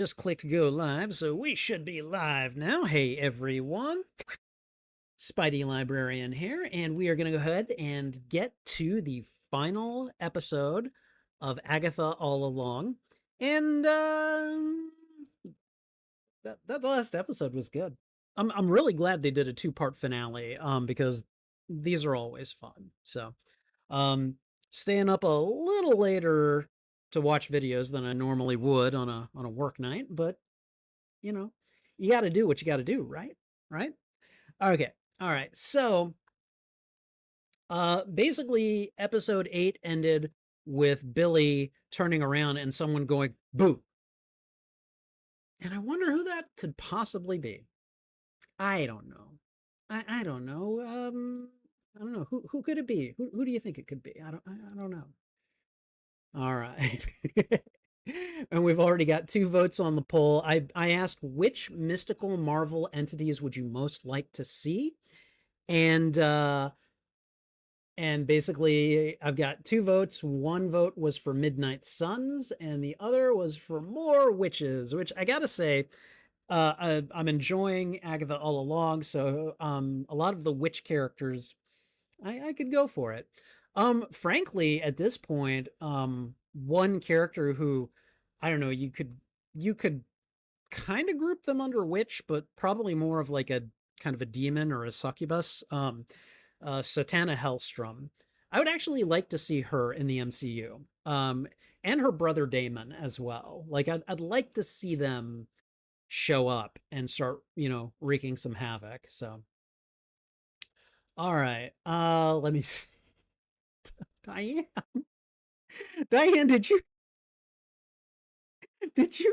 Just clicked go live, so we should be live now. Hey everyone, Spidey Librarian here, and we are going to go ahead and get to the final episode of Agatha All Along. And that last episode was good. I'm really glad they did a two-part finale because these are always fun. So um staying up a little later to watch videos than I normally would on a work night, but you know, you got to do what you got to do, right? Right? Okay. All right. So, basically episode 8 ended with Billy turning around and someone going boo. And I wonder who that could possibly be. I don't know. I don't know. I don't know. Who could it be? Who do you think it could be? I don't know. All right. And we've already got 2 votes on the poll. I asked which mystical Marvel entities would you most like to see? And basically I've got 2 votes. One vote was for Midnight Suns and the other was for more witches, which I got to say I'm enjoying Agatha All Along, so a lot of the witch characters I could go for it. Frankly, at this point, one character who I don't know, you could kind of group them under witch, but probably more of like a kind of a demon or a succubus. Satana Hellstrom. I would actually like to see her in the MCU. And her brother Damon as well. Like I'd like to see them show up and start, wreaking some havoc. So, all right. Let me see. Diane, Diane, did you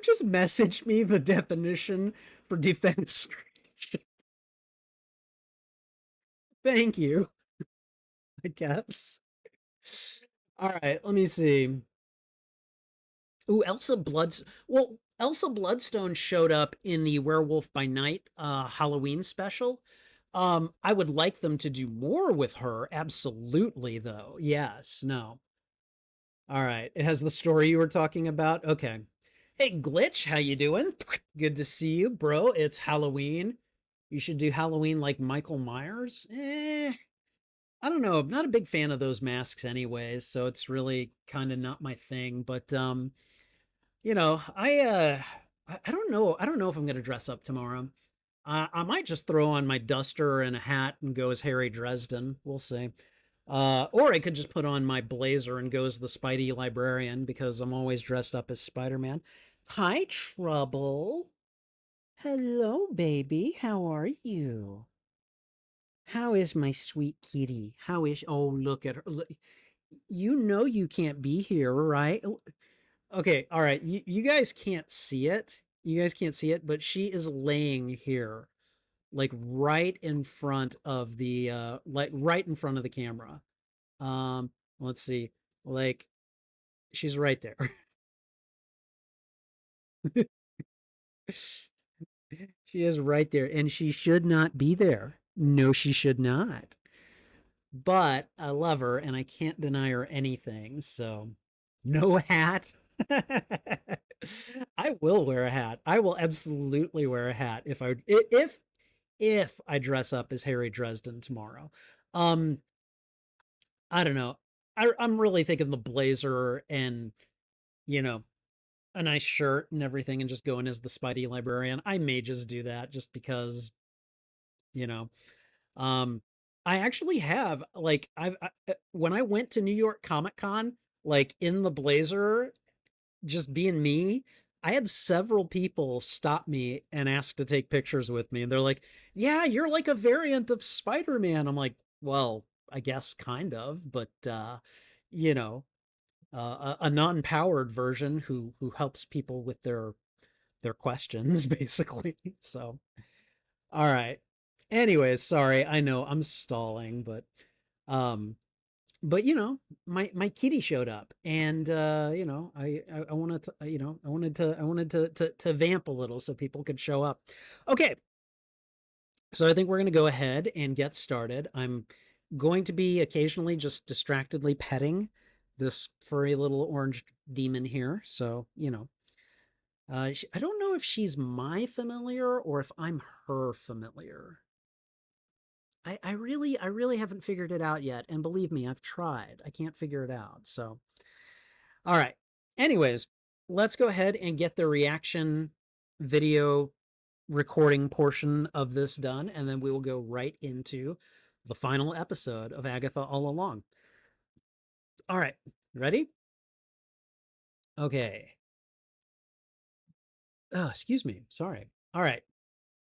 just message me the definition for defenestration? Thank you, I guess. All right, let me see. Ooh, Elsa Bloodstone showed up in the Werewolf by Night Halloween special. I would like them to do more with her, absolutely, though. Yes, no. All right. It has the story you were talking about. Okay. Hey, Glitch, how you doing? Good to see you, bro. It's Halloween. You should do Halloween like Michael Myers. I don't know. I'm not a big fan of those masks anyways, so it's really kind of not my thing, but I don't know. I don't know if I'm gonna dress up tomorrow. I might just throw on my duster and a hat and go as Harry Dresden. We'll see. Or I could just put on my blazer and go as the Spidey librarian because I'm always dressed up as Spider-Man. Hi, Trouble. Hello, baby. How are you? How is my sweet kitty? How is? Oh, look at her. You know you can't be here, right? Okay, all right. You guys can't see it. You guys can't see it, but she is laying here, like right in front of the like right in front of the camera. Um, let's see. Like she's right there. She is right there, and she should not be there. No, she should not. But I love her, and I can't deny her anything. So, no hat. I will wear a hat. I will absolutely wear a hat if I dress up as Harry Dresden tomorrow. Um, I don't know. I'm really thinking the blazer and you know a nice shirt and everything, and just going as the Spidey librarian. I may just do that just because you know. Um, I actually have like when I went to New York Comic Con, like in the blazer, just being me. I had several people stop me and ask to take pictures with me, and they're like, "Yeah, you're like a variant of Spider-Man." I'm like, "Well, I guess kind of, but you know, a non-powered version who helps people with their questions basically." So, all right. Anyways, sorry. I know I'm stalling, um but my kitty showed up and I wanted to I wanted to vamp a little so people could show up. Okay. So I think we're going to go ahead and get started. I'm going to be occasionally just distractedly petting this furry little orange demon here. So, I don't know if she's my familiar or if I'm her familiar. I really haven't figured it out yet. And believe me, I've tried. I can't figure it out. So, all right. Anyways, let's go ahead and get the reaction video recording portion of this done, and then we will go right into the final episode of Agatha All Along. All right. Ready? Okay. Oh, excuse me. Sorry. All right.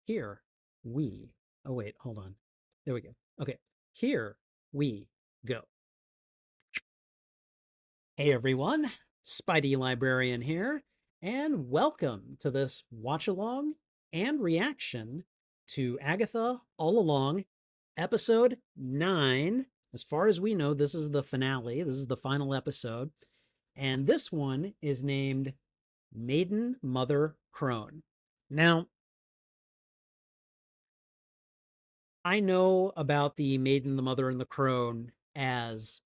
Here we. Oh, wait. Hold on. There we go. Okay. Here we go. Hey everyone, Spidey Librarian here, and welcome to this watch along and reaction to Agatha All Along, episode 9. As far as we know, this is the finale, this is the final episode, and this one is named Maiden, Mother, Crone. Now, I know about the Maiden, the Mother, and the Crone as,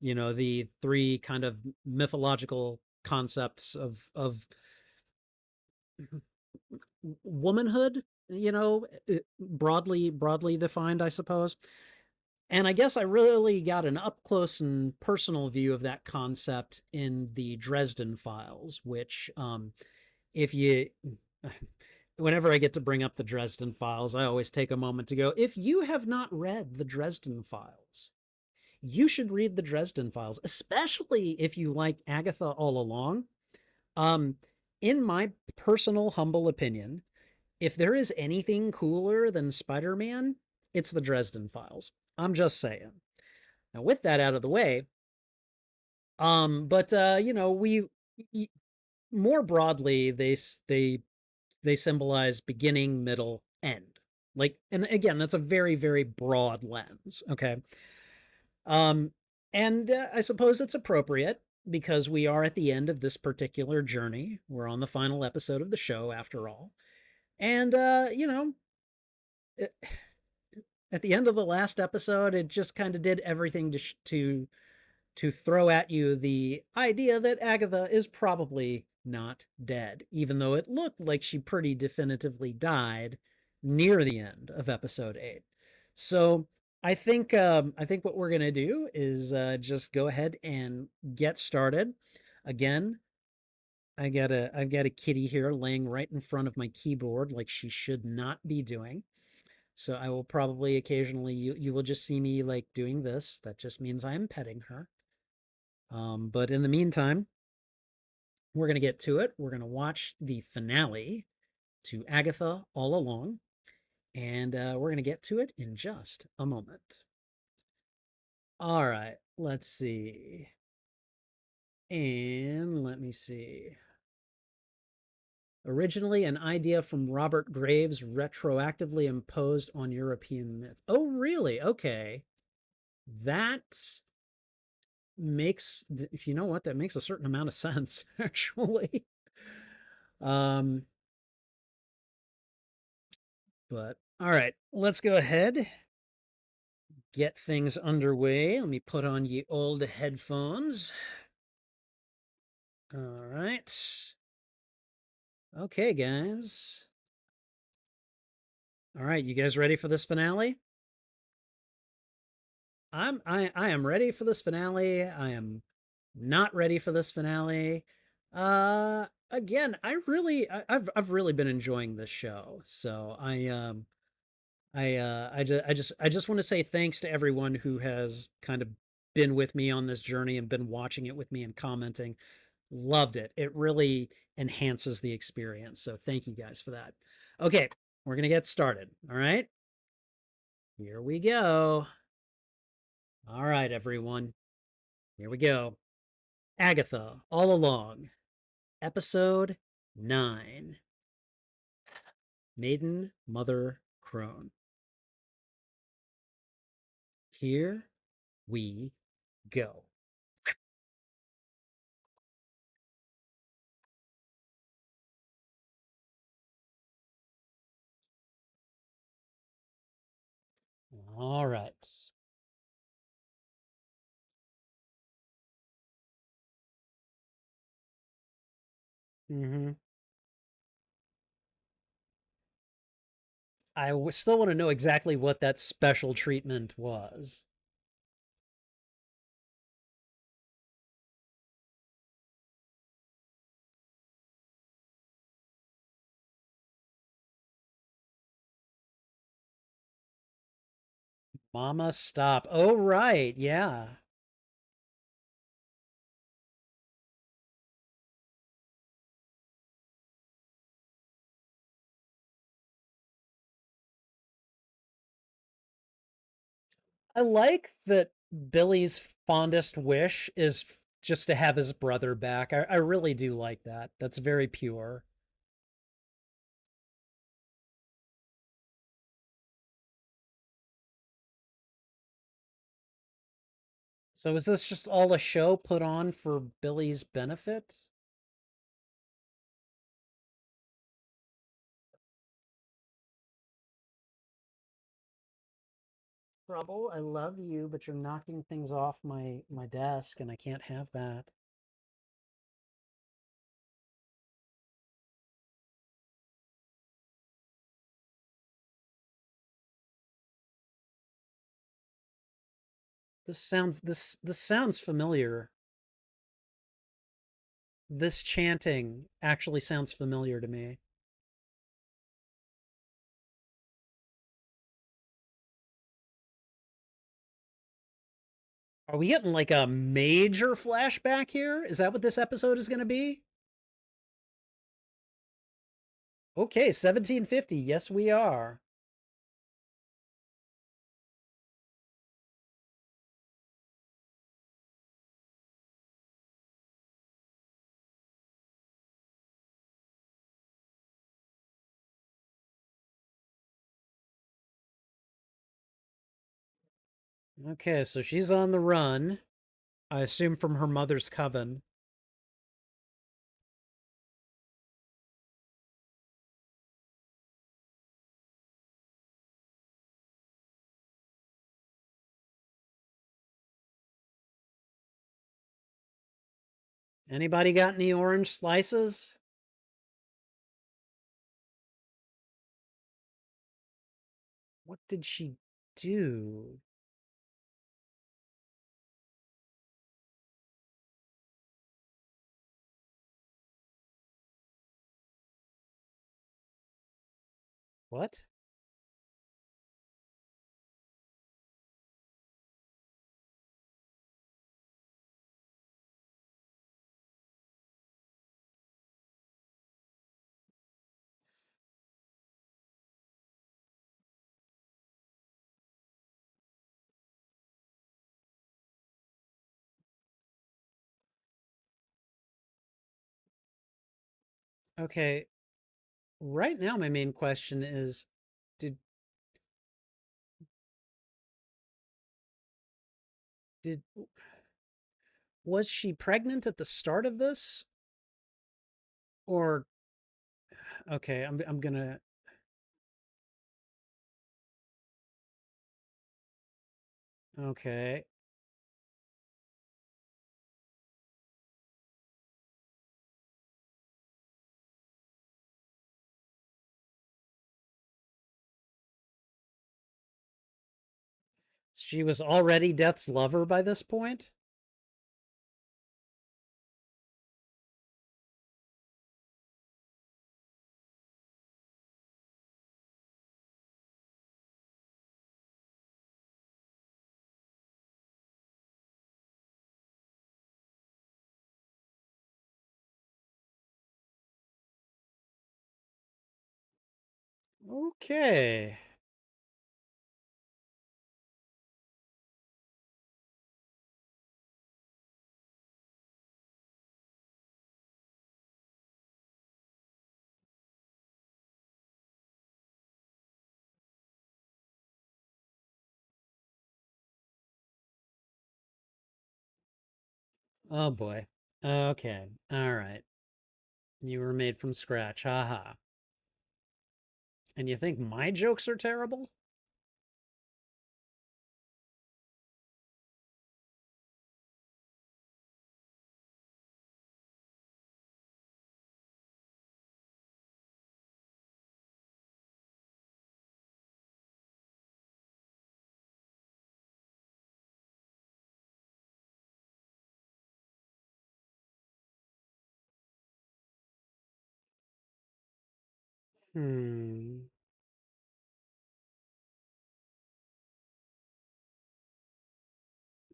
the three kind of mythological concepts of womanhood, broadly defined, I suppose. And I guess I really got an up close and personal view of that concept in the Dresden Files, which, if you, whenever I get to bring up the Dresden Files, I always take a moment to go, if you have not read the Dresden Files, you should read the Dresden Files, especially if you like Agatha All Along. Um, in my personal humble opinion, if there is anything cooler than Spider-Man, it's the Dresden Files. I'm just saying. Now, with that out of the way, but we more broadly they symbolize beginning, middle, end. Like, and again, that's a very very broad lens. Okay, um, and I suppose it's appropriate because we are at the end of this particular journey. We're on the final episode of the show, after all, and at the end of the last episode, it just kind of did everything to throw at you the idea that Agatha is probably not dead, even though it looked like she pretty definitively died near the end of episode 8. So I think what we're gonna do is just go ahead and get started. Again, I've got a kitty here laying right in front of my keyboard, like she should not be doing. So I will probably occasionally you will just see me like doing this. That just means I'm petting her. But in the meantime, we're gonna get to it. We're gonna watch the finale to Agatha All Along, and we're gonna get to it in just a moment. All right, let's see. And let me see. Originally an idea from Robert Graves, retroactively imposed on European myth. Oh, really? Okay. That makes, if you know what, that makes a certain amount of sense, actually. Um, but all right, let's go ahead, get things underway. Let me put on ye old headphones. All right. Okay, guys. All right, you guys ready for this finale? I am ready for this finale. I am not ready for this finale. Again, I've really been enjoying this show. So I just want to say thanks to everyone who has kind of been with me on this journey and been watching it with me and commenting. Loved it. It really enhances the experience. So thank you guys for that. Okay, we're going to get started. All right. Here we go. All right, everyone. Here we go. Agatha All Along, episode 9. Maiden, Mother, Crone. Here we go. All right. Mm-hmm. still want to know exactly what that special treatment was. Mama, stop. Oh, right. Yeah. I like that Billy's fondest wish is just to have his brother back. I really do like that. That's very pure. So is this just all a show put on for Billy's benefit? Trouble, I love you, but you're knocking things off my desk and I can't have that. This sounds familiar. This chanting actually sounds familiar to me. Are we getting like a major flashback here? Is that what this episode is going to be? Okay, 1750. Yes, we are. Okay, so she's on the run. I assume from her mother's coven. Anybody got any orange slices? What did she do? What? Okay, right now my main question is did did was she pregnant at the start of this or okay, I'm going to okay. She was already Death's lover by this point? Okay. Oh boy. Okay. All right. You were made from scratch. Haha. And you think my jokes are terrible? Hmm.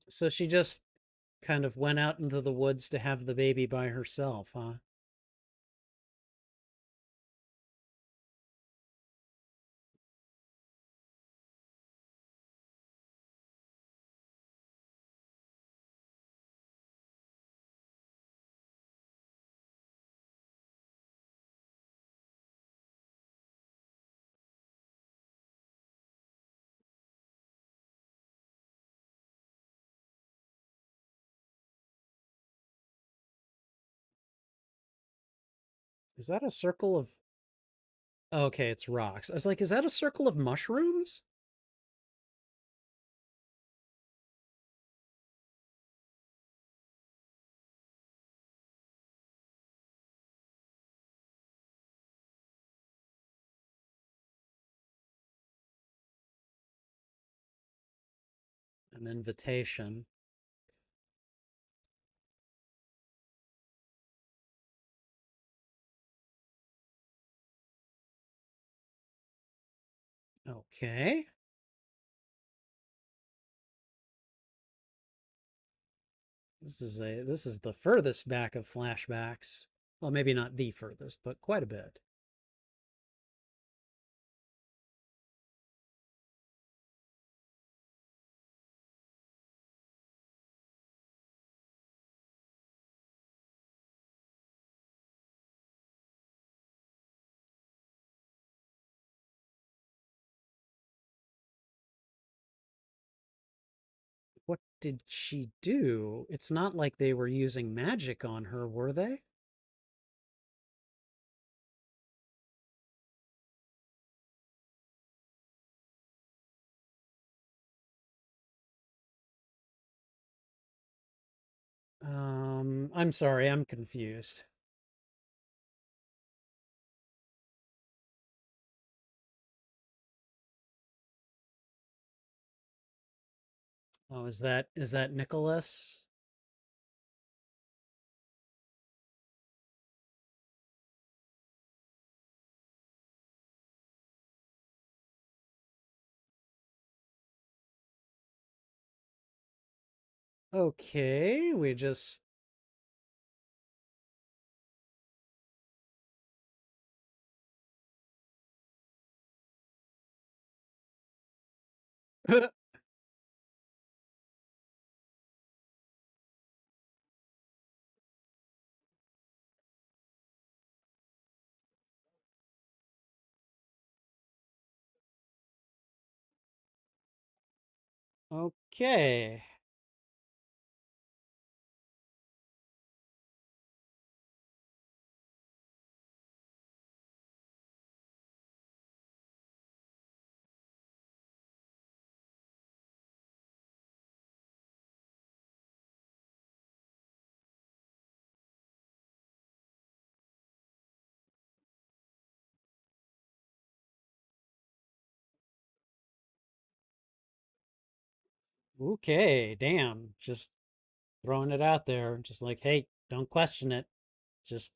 So she just kind of went out into the woods to have the baby by herself, huh? Is that a circle of... Okay, it's rocks. I was like, is that a circle of mushrooms? An invitation. Okay. This is the furthest back of flashbacks. Well, maybe not the furthest, but quite a bit. What did she do? It's not like they were using magic on her, were they? I'm sorry, I'm confused. Oh, is that Nicholas? Okay, we just... Okay. Okay, damn. Just throwing it out there. Just like, hey, don't question it. Just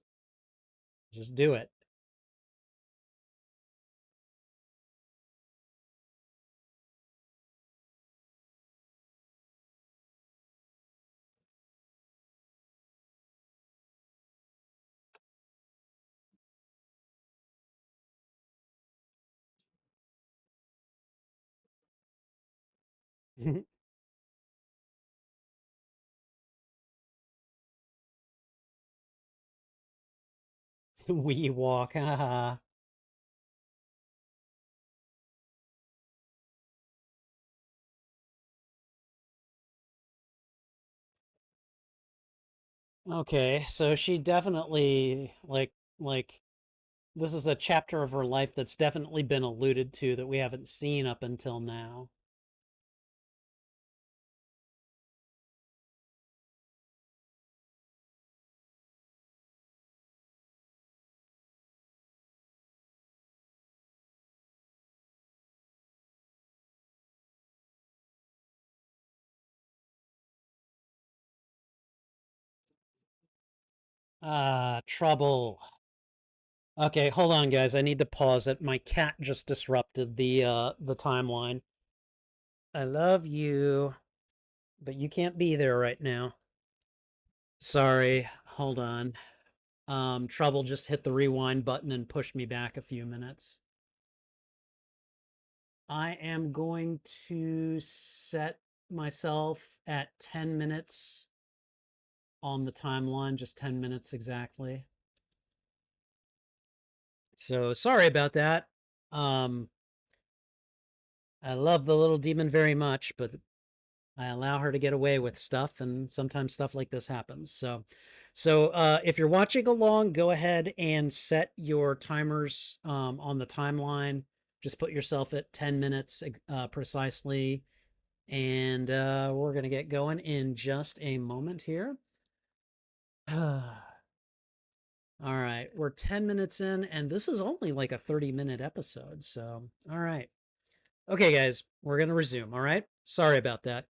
just do it. We walk, haha. Okay, so she definitely like this is a chapter of her life that's definitely been alluded to that we haven't seen up until now. Ah, trouble. Okay, hold on, guys. I need to pause it. My cat just disrupted the timeline. I love you, but you can't be there right now. Sorry. Hold on. Trouble just hit the rewind button and pushed me back a few minutes. I am going to set myself at 10 minutes on the timeline, just 10 minutes exactly. So sorry about that. Um, I love the little demon very much, but I allow her to get away with stuff, and sometimes stuff like this happens. So if you're watching along, go ahead and set your timers on the timeline. Just put yourself at 10 minutes precisely, and we're gonna get going in just a moment here. All right, we're 10 minutes in, and this is only like a 30-minute episode. So, all right. Okay, guys, we're gonna resume. All right. Sorry about that.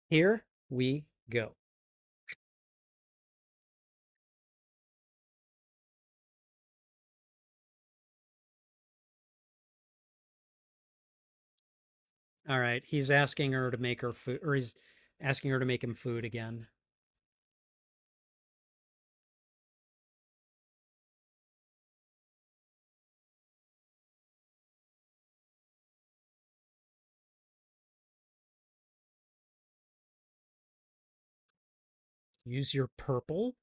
Here we go. All right. He's asking her to make her food, or he's asking her to make him food again. Use your purple?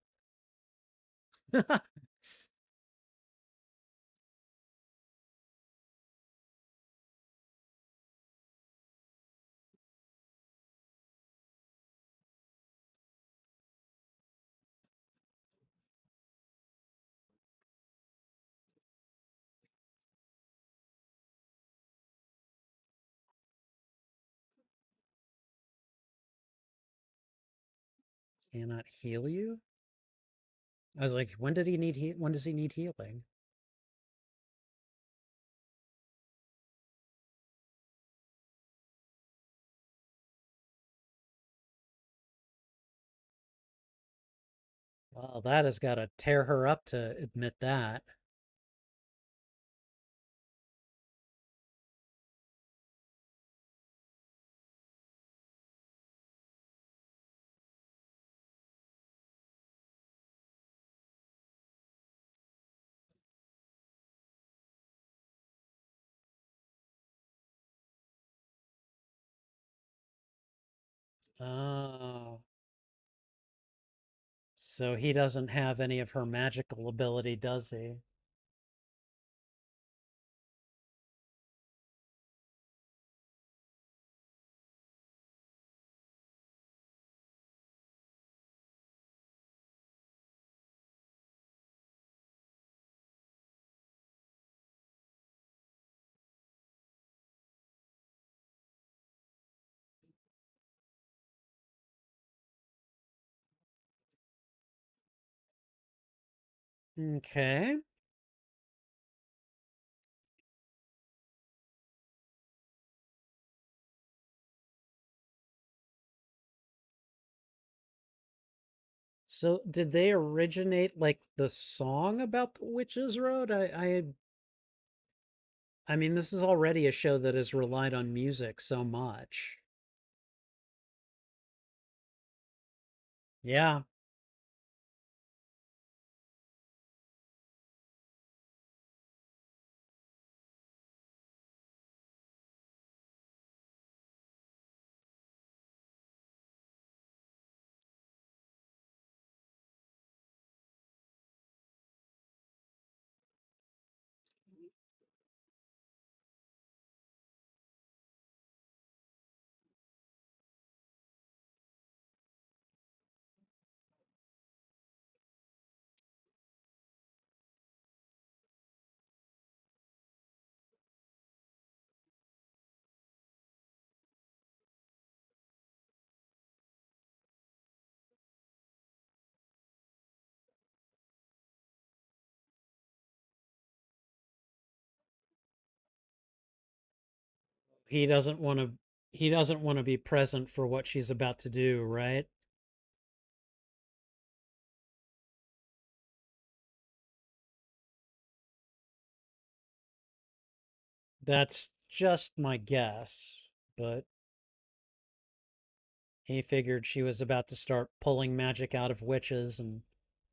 Cannot heal you? I was like, when did he need when does he need healing? Well, that has got to tear her up to admit that. Oh. So he doesn't have any of her magical ability, does he? Okay. So did they originate like the song about the witches road? I mean, this is already a show that has relied on music so much. Yeah. He doesn't want to he doesn't want to be present for what she's about to do, right? That's just my guess, but he figured she was about to start pulling magic out of witches and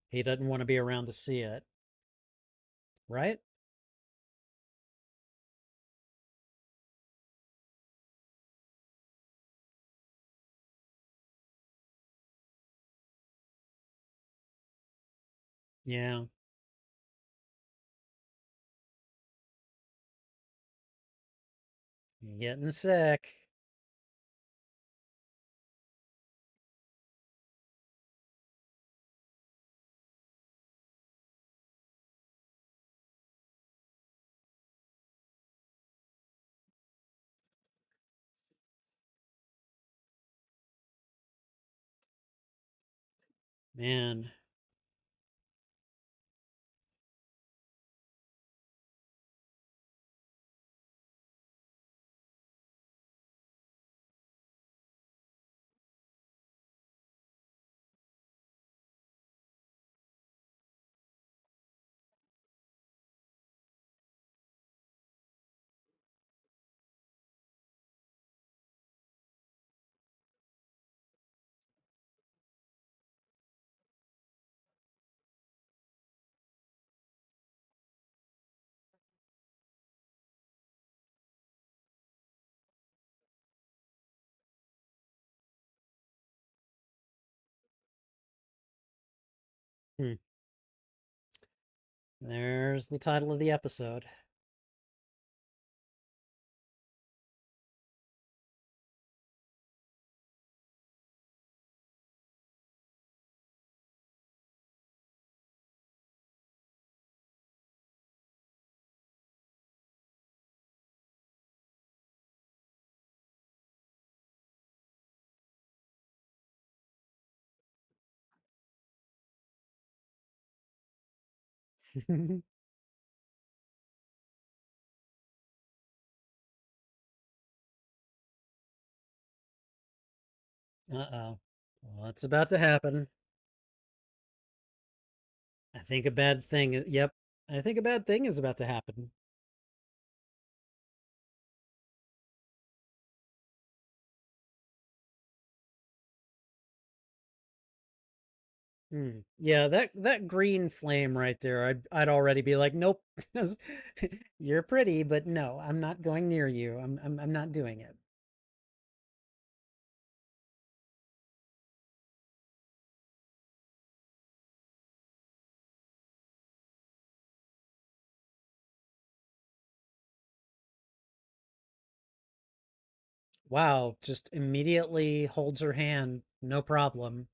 he doesn't want to be around to see it, right? Yeah, getting sick. Man. Hmm. There's the title of the episode. Uh-oh. Well, it's about to happen. I think a bad thing. Yep. I think a bad thing is about to happen. Hmm. Yeah, that green flame right there, I'd already be like, nope, you're pretty, but no, I'm not going near you. I'm not doing it. Wow, just immediately holds her hand, no problem.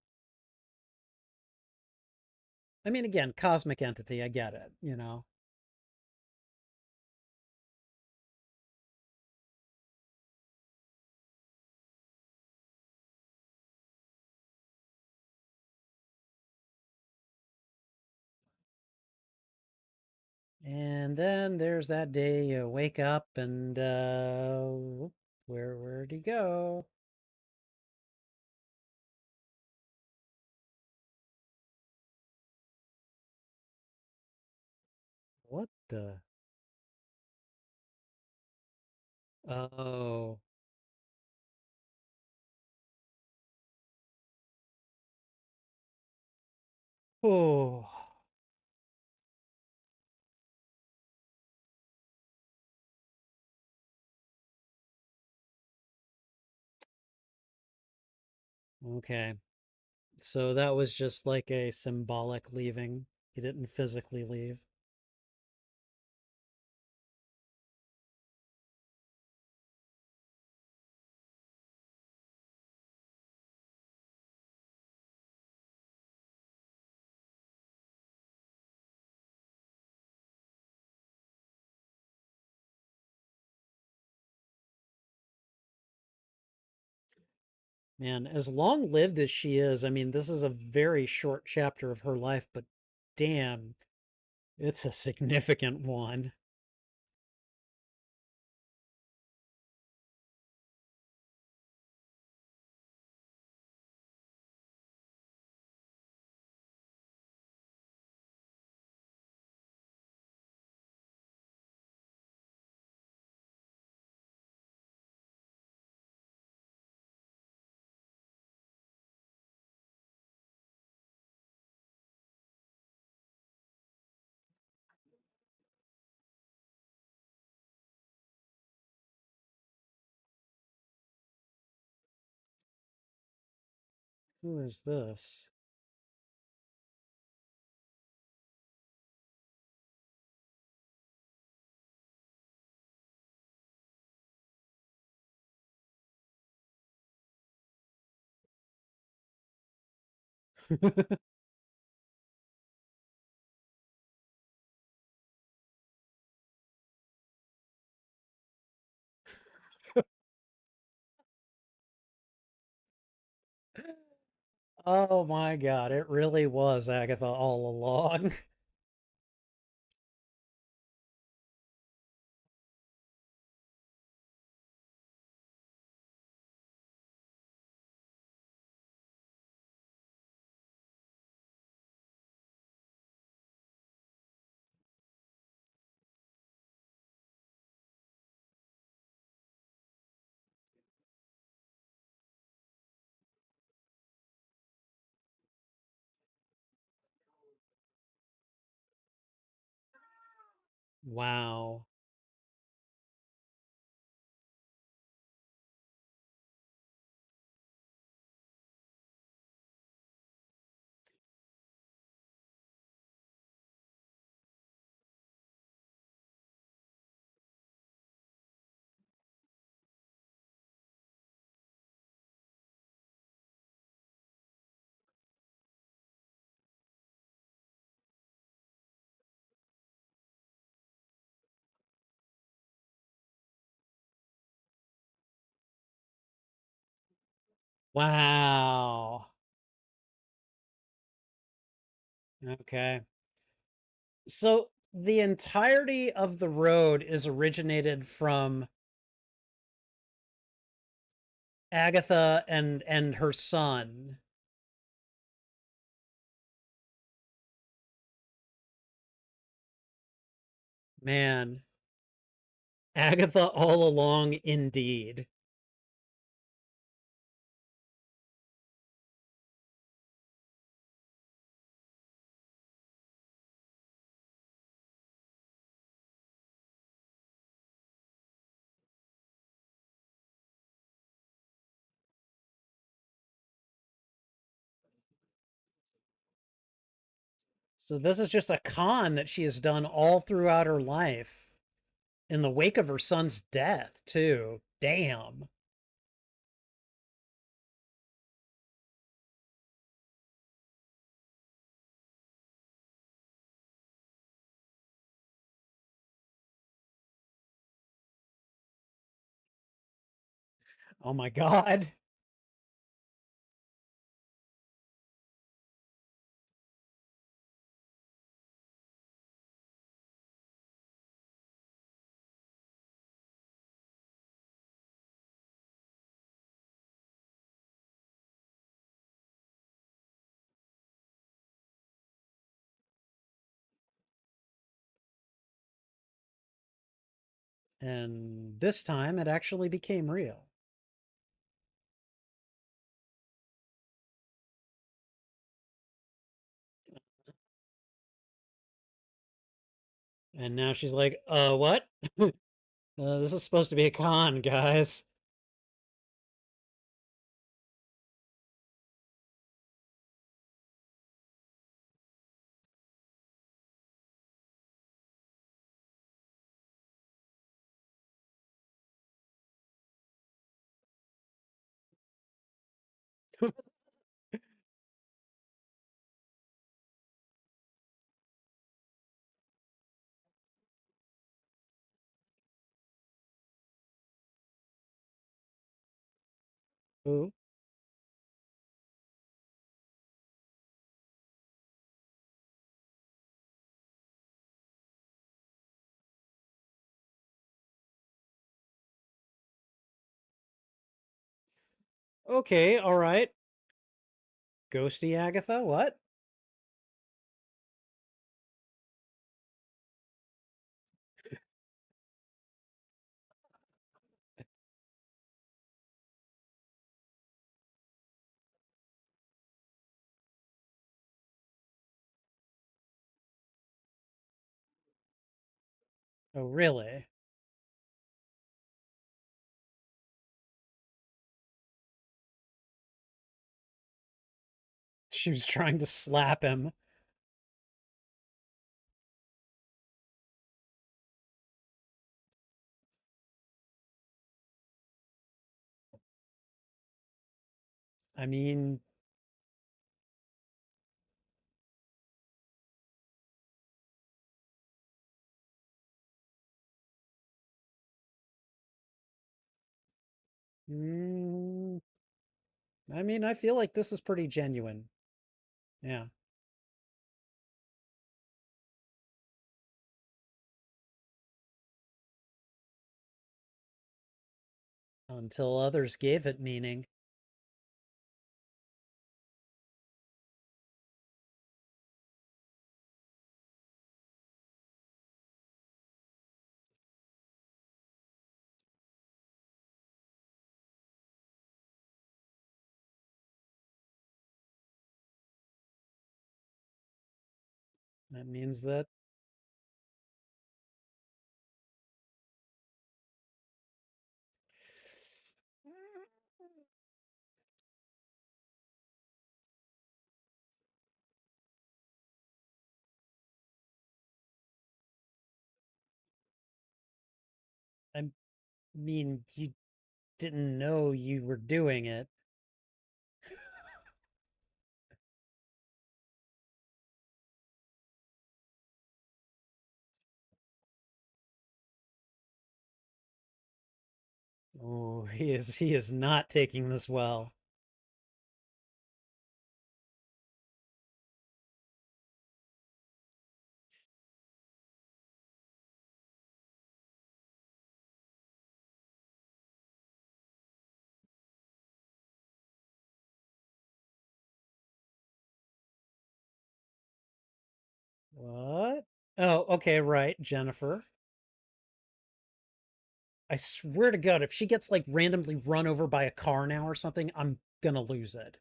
I mean, again, cosmic entity, I get it, you know. And then there's that day you wake up and where'd he go? What the? Oh. Oh. Okay. So that was just like a symbolic leaving. He didn't physically leave. Man, as long lived as she is, I mean, this is a very short chapter of her life, but damn, it's a significant one. Who is this? Oh my God, it really was Agatha all along. Wow. Wow. Okay. So the entirety of the road is originated from Agatha and her son. Man, Agatha all along indeed. So this is just a con that she has done all throughout her life in the wake of her son's death, too. Damn. Oh my God. And this time it actually became real. And now she's like, what? This is supposed to be a con, guys. Ooh. Okay, all right. Ghosty Agatha, what? Oh, really? She was trying to slap him. I mean, mm, I feel like this is pretty genuine. Yeah. Until others gave it meaning. That means that I mean you didn't know you were doing it. Oh, he is not taking this well. What? Oh, okay, right, Jennifer. I swear to God, if she gets like randomly run over by a car now or something, I'm gonna lose it.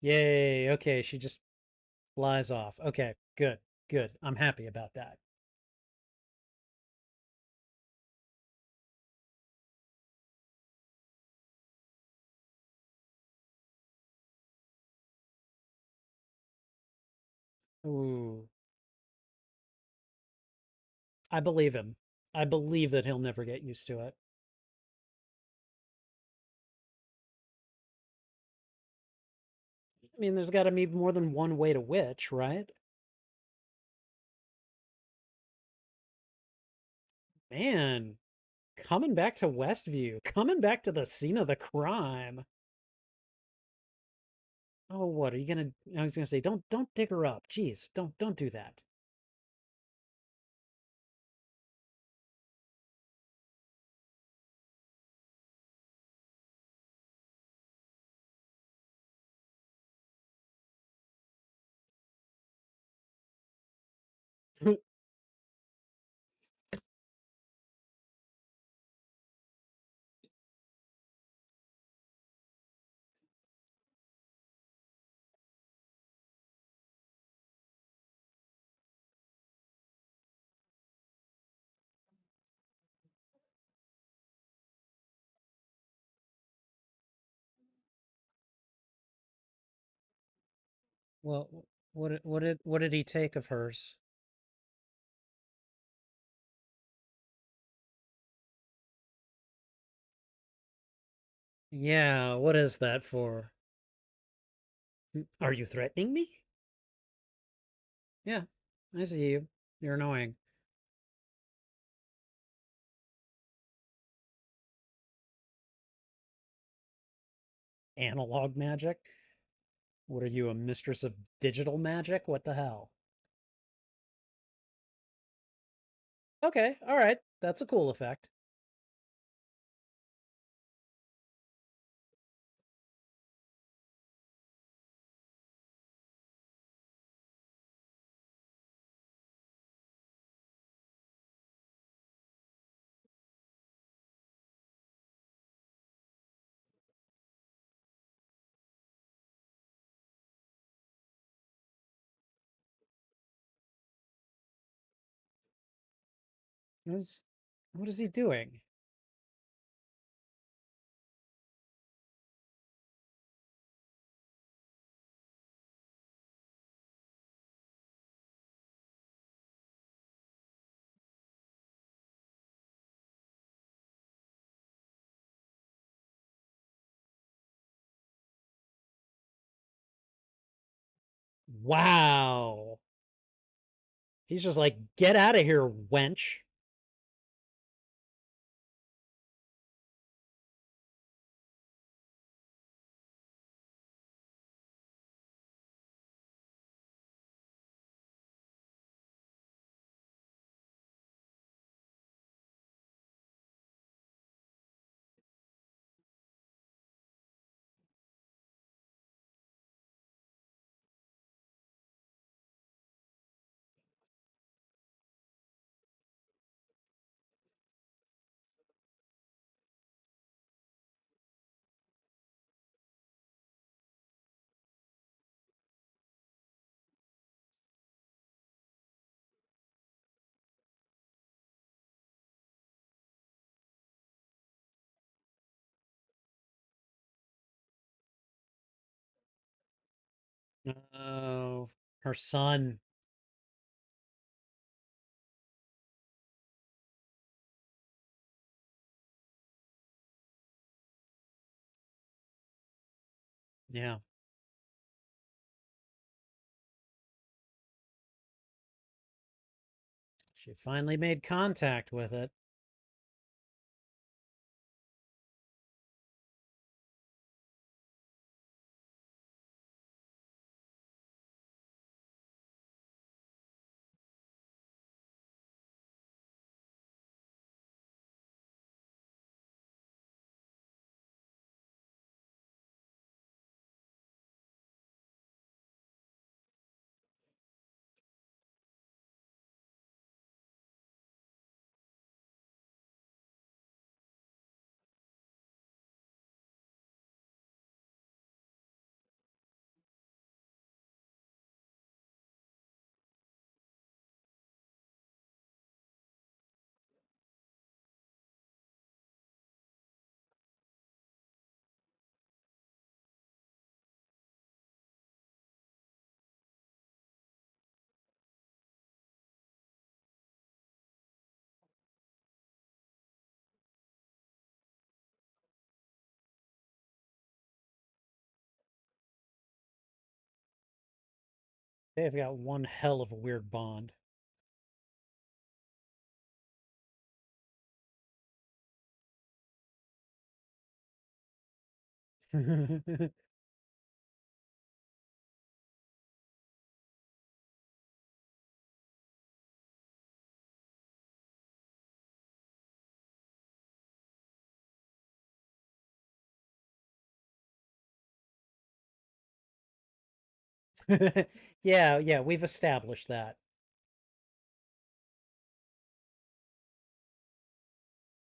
Yay, okay, she just flies off. Okay, good, good. I'm happy about that. Ooh, I believe him. I believe that he'll never get used to it. I mean, there's got to be more than one way to witch, right? Man, coming back to Westview, coming back to the scene of the crime. Oh, what are you gonna? I was gonna say, don't dig her up. Jeez, don't do that. Well, what did he take of hers? Yeah, what is that for? Are you threatening me? Yeah, I see you. You're annoying. Analog magic? What are you, a mistress of digital magic? What the hell? Okay, all right. That's a cool effect. What is he doing? Wow. He's just like, get out of here, wench. Oh, her son. Yeah. She finally made contact with it. They've got one hell of a weird bond. Yeah, yeah, we've established that.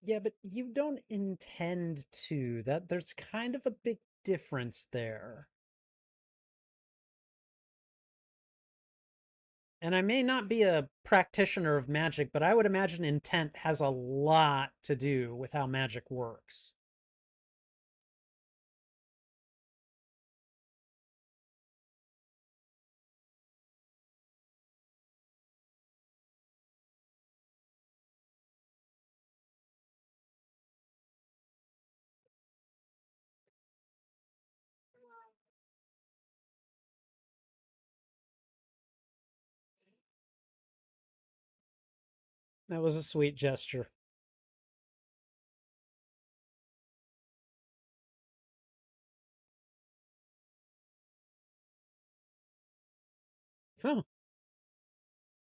Yeah, but you don't intend to. That there's kind of a big difference there. And I may not be a practitioner of magic, but I would imagine intent has a lot to do with how magic works. That was a sweet gesture. Huh.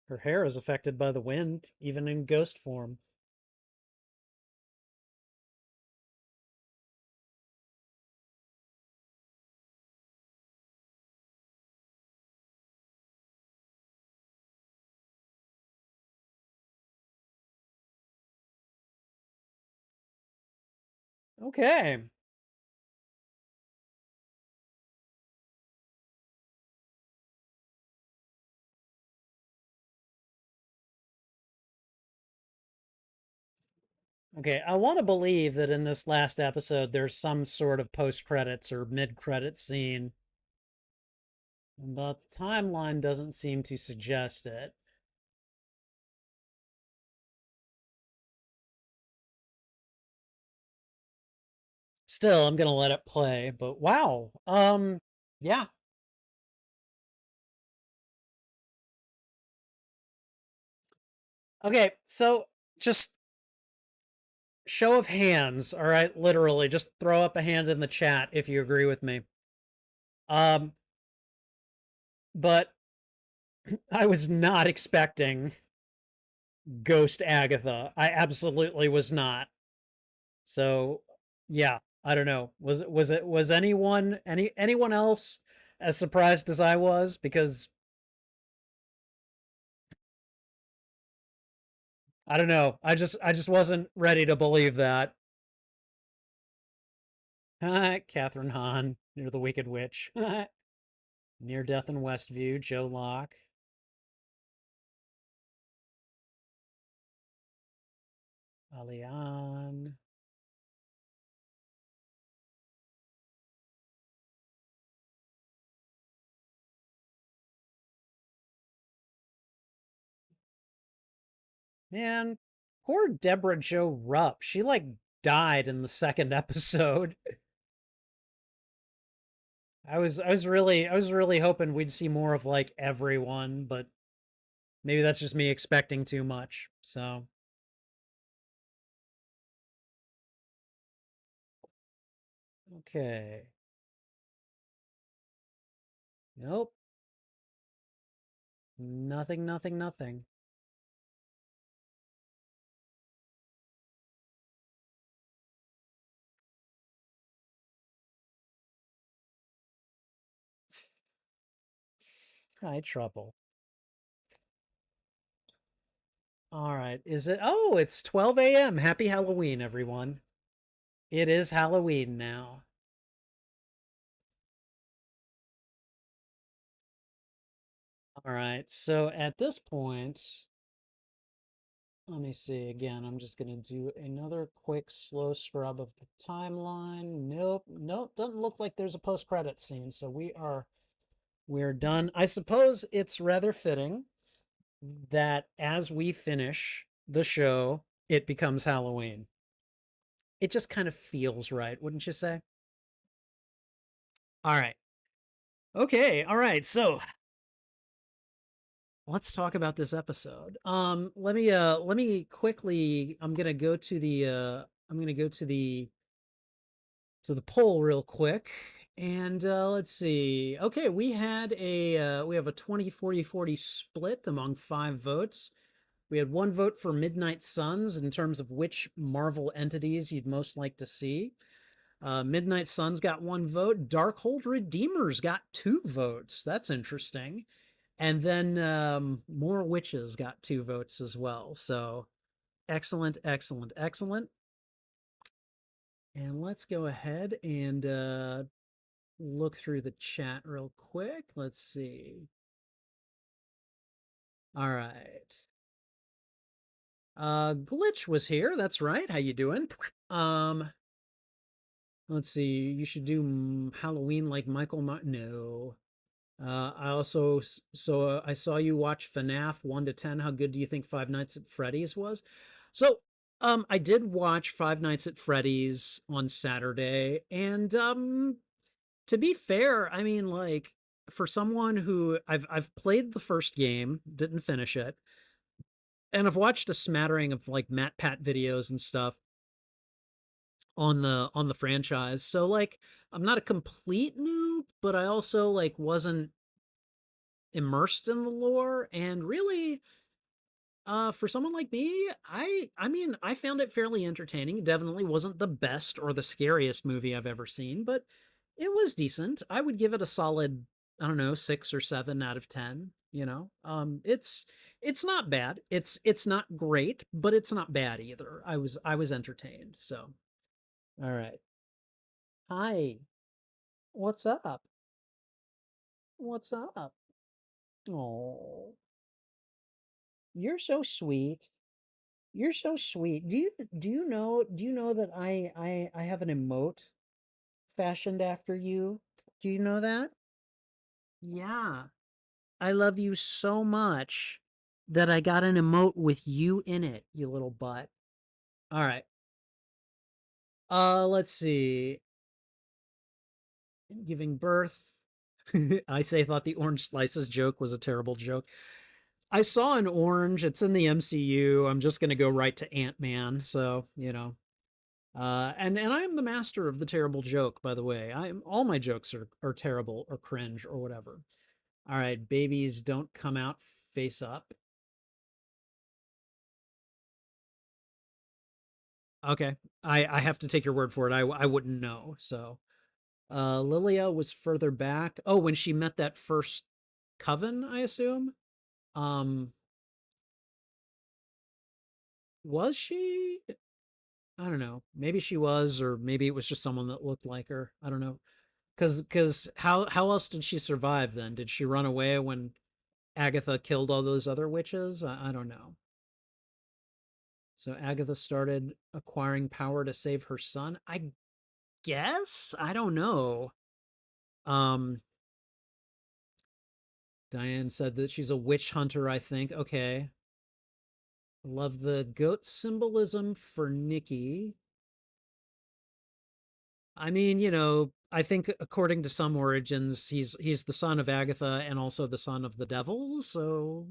Her hair is affected by the wind, even in ghost form. Okay. Okay, I want to believe that in this last episode there's some sort of post credits or mid credit scene, but the timeline doesn't seem to suggest it. Still, I'm gonna let it play, but wow. Yeah. Okay, so just show of hands, all right? Literally, just throw up a hand in the chat if you agree with me. Um, but I was not expecting Ghost Agatha. I absolutely was not. So, yeah, I don't know. Was anyone else as surprised as I was? Because I don't know. I just wasn't ready to believe that. Catherine Hahn near the Wicked Witch. Near Death in Westview, Joe Locke. Alian. Man, poor Deborah Jo Rupp. She like died in the second episode. I was really hoping we'd see more of like everyone, but maybe that's just me expecting too much. So, okay. Nope. Nothing, nothing, nothing. Hi, trouble. All right. Is it? Oh, it's 12 a.m. Happy Halloween, everyone. It is Halloween now. All right. So at this point, let me see again. I'm just going to do another quick slow scrub of the timeline. Nope. Nope. Doesn't look like there's a post-credit scene. So we're done. I suppose it's rather fitting that as we finish the show, it becomes Halloween. It just kind of feels right, wouldn't you say? All right. Okay. All right. So let's talk about this episode. Let me quickly I'm gonna go to the poll real quick. And let's see. Okay, we have a 20-40-40 split among 5 votes. We had 1 vote for Midnight Suns in terms of which Marvel entities you'd most like to see. Midnight Suns got 1 vote. Darkhold Redeemers got 2 votes. That's interesting. And then More Witches got 2 votes as well. So excellent, excellent, excellent. And let's go ahead and look through the chat real quick. Let's see. All right. Glitch was here. That's right. How you doing? Um, let's see. You should do Halloween like Michael. No. I also I saw you watch FNAF 1 to 10. How good do you think Five Nights at Freddy's was? So, I did watch Five Nights at Freddy's on Saturday, and to be fair, I mean, like for someone who I've played the first game, didn't finish it, and I've watched a smattering of like Matt Pat videos and stuff on the franchise. So like, I'm not a complete noob, but I also like wasn't immersed in the lore, and really for someone like me, I mean I found it fairly entertaining. It definitely wasn't the best or the scariest movie I've ever seen, but it was decent. I would give it a solid, I don't know, 6 or 7 out of 10, you know. It's not bad. It's not great, but it's not bad either. I was entertained. So, all right. Hi. What's up? What's up? Oh, you're so sweet. You're so sweet. Do you know that I have an emote fashioned after you? Do you know that? Yeah. I love you so much that I got an emote with you in it, you little butt. All right. Let's see. Giving birth. I say thought the orange slices joke was a terrible joke. I saw an orange. It's in the MCU. I'm just gonna go right to Ant-Man. So, and I am the master of the terrible joke, by the way. I'm all my jokes are terrible or cringe or whatever. All right, babies don't come out face up. Okay, I have to take your word for it. I wouldn't know. So, Lilia was further back. Oh, when she met that first coven, I assume. Um, was she? I don't know. Maybe she was, or maybe it was just someone that looked like her. I don't know. Because how else did she survive then? Did she run away when Agatha killed all those other witches? I don't know. So Agatha started acquiring power to save her son. I guess I don't know. Um, Diane said that she's a witch hunter. I think. Okay. Love the goat symbolism for Nikki. I mean, I think according to some origins, he's the son of Agatha and also the son of the devil. So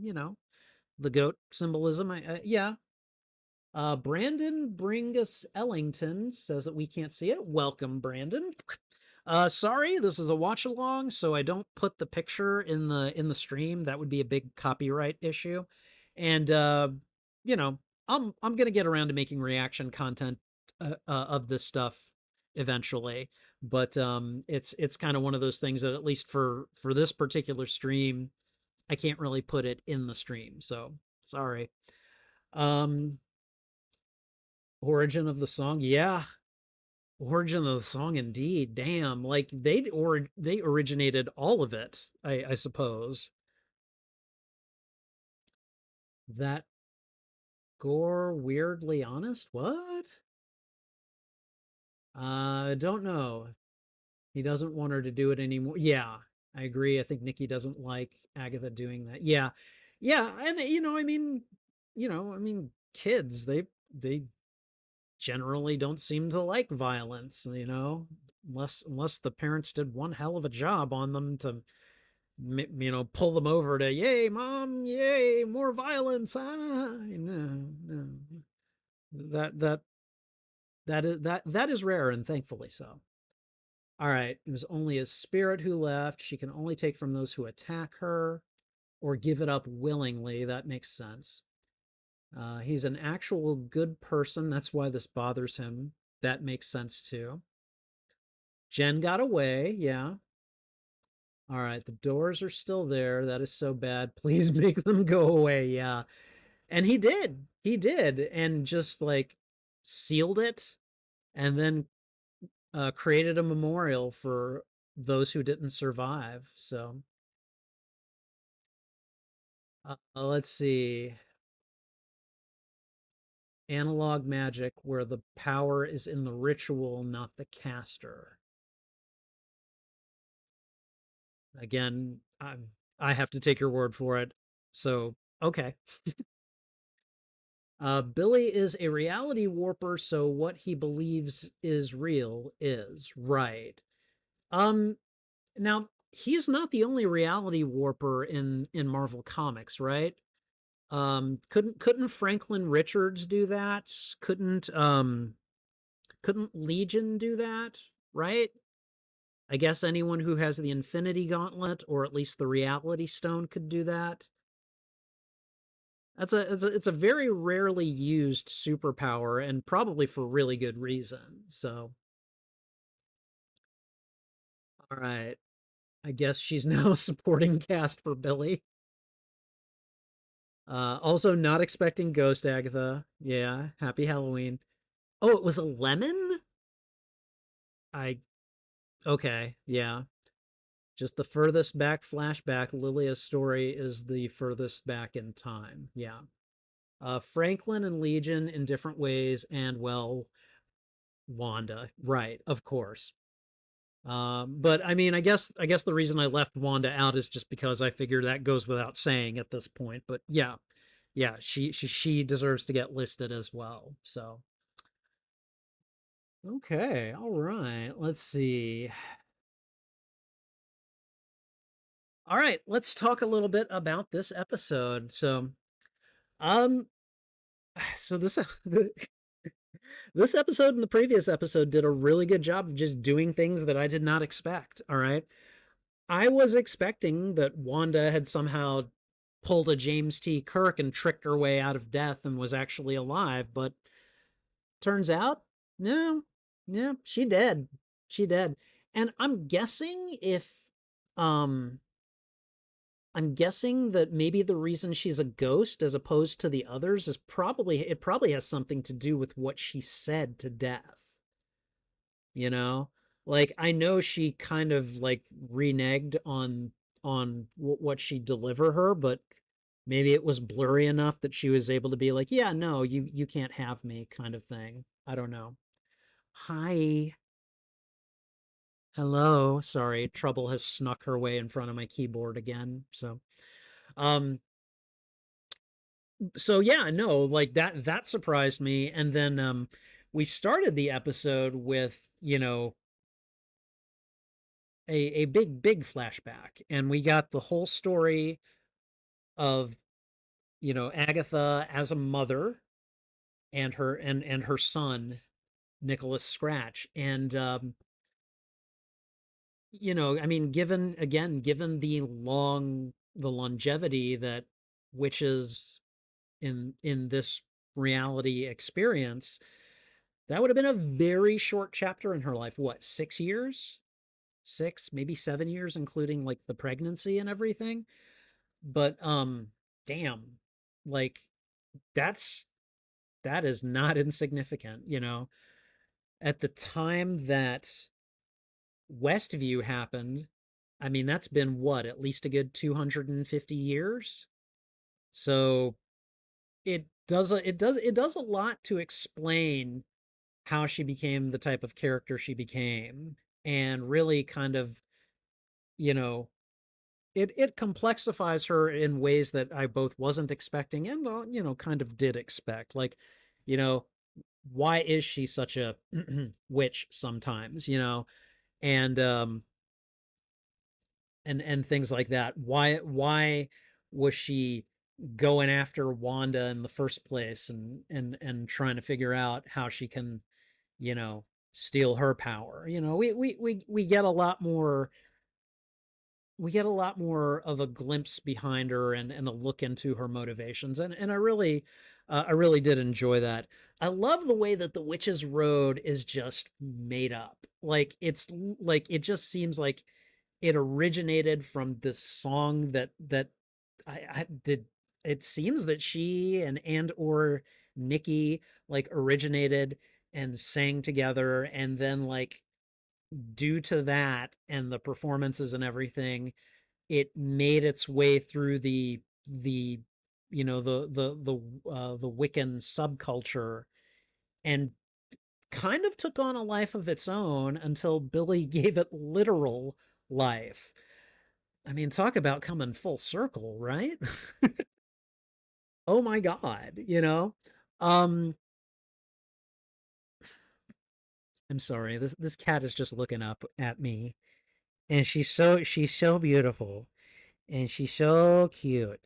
the goat symbolism. Yeah. Brandon Bringus Ellington says that we can't see it. Welcome, Brandon. Sorry, this is a watch along, so I don't put the picture in the stream. That would be a big copyright issue. And you know, I'm gonna get around to making reaction content of this stuff eventually. But it's kind of one of those things that at least for this particular stream, I can't really put it in the stream. So sorry. Um, Origin of the song, yeah. Origin of the song, indeed. Damn, like they originated all of it. I suppose that Gore weirdly honest. What? Don't know. He doesn't want her to do it anymore. Yeah, I agree. I think Nikki doesn't like Agatha doing that. Yeah, yeah, and kids they generally don't seem to like violence, unless the parents did one hell of a job on them to pull them over to yay mom, yay more violence. No, that that that is rare, and thankfully so. All right, it was only a spirit who left. She can only take from those who attack her or give it up willingly. That makes sense. He's an actual good person. That's why this bothers him. That makes sense too. Jen got away. Yeah. All right. The doors are still there. That is so bad. Please make them go away. Yeah. And he did. He did. And just like sealed it and then created a memorial for those who didn't survive. So let's see. Analog magic, where the power is in the ritual, not the caster. Again, I have to take your word for it. So, okay. Billy is a reality warper, so what he believes is real is right. Um, Now he's not the only reality warper in Marvel Comics, right? Couldn't Franklin Richards do that? Couldn't Legion do that? Right? I guess anyone who has the Infinity Gauntlet or at least the Reality Stone could do that. It's a very rarely used superpower and probably for really good reason. So, all right. I guess she's now a supporting cast for Billy. Also not expecting Ghost Agatha. Yeah, happy Halloween. Oh, it was a lemon? I okay, yeah. Just the furthest back flashback. Lilia's story is the furthest back in time. Yeah. Franklin and Legion in different ways, and well, Wanda, right? Of course. But I mean, I guess the reason I left Wanda out is just because I figure that goes without saying at this point. But yeah, yeah, she deserves to get listed as well. So okay, all right. Let's see. All right, let's talk a little bit about this episode. Um, so this episode and the previous episode did a really good job of just doing things that I did not expect. All right. I was expecting that Wanda had somehow pulled a James T. Kirk and tricked her way out of death and was actually alive, but turns out, no, no, she dead. She dead. And um I'm guessing that maybe the reason she's a ghost as opposed to the others is probably has something to do with what she said to Death, you know? Like I know she kind of like reneged on what she deliver her, but maybe it was blurry enough that she was able to be like, "Yeah, no, you can't have me," kind of thing. I don't know. Hi. Hello. Sorry, trouble has snuck her way in front of my keyboard again. Um so yeah, no, like that surprised me. And then we started the episode with, a big flashback, and we got the whole story of, Agatha as a mother and her son, Nicholas Scratch. And I mean, given the longevity that witches in this reality experience, that would have been a very short chapter in her life. What, 6 years? 6, maybe 7 years, including like the pregnancy and everything. But damn, like that's that is not insignificant, At the time that Westview happened, I mean, that's been what, at least a good 250 years. So it does a lot to explain how she became the type of character she became, and really kind of, you know, it complexifies her in ways that I both wasn't expecting and kind of did expect. Like, you know, why is she such a witch sometimes, and and things like that. Why was she going after Wanda in the first place, and trying to figure out how she can, you know, steal her power. We get a lot more, of a glimpse behind her, and a look into her motivations, and I really did enjoy that. I love the way that the Witch's Road is just made up. Like it just seems like it originated from this song that I did. It seems that she and or Nikki like originated and sang together, and then like due to that and the performances and everything, it made its way through the the Wiccan subculture, and kind of took on a life of its own until Billy gave it literal life. I mean, talk about coming full circle, right? Oh my God. Um, I'm sorry. This cat is just looking up at me, and she's so beautiful, and she's so cute.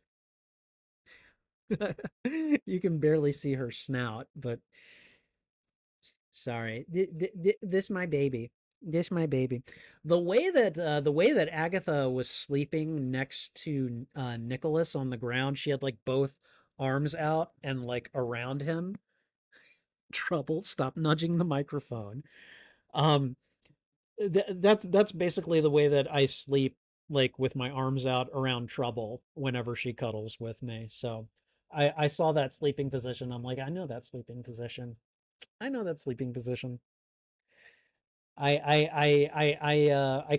You can barely see her snout, but sorry. This my baby. This my baby. The way that Agatha was sleeping next to Nicholas on the ground, she had like both arms out and like around him. Trouble, stop nudging the microphone. Um that's basically the way that I sleep, like with my arms out around Trouble whenever she cuddles with me. So I saw that sleeping position. I'm like, I know that sleeping position. I know that sleeping position. I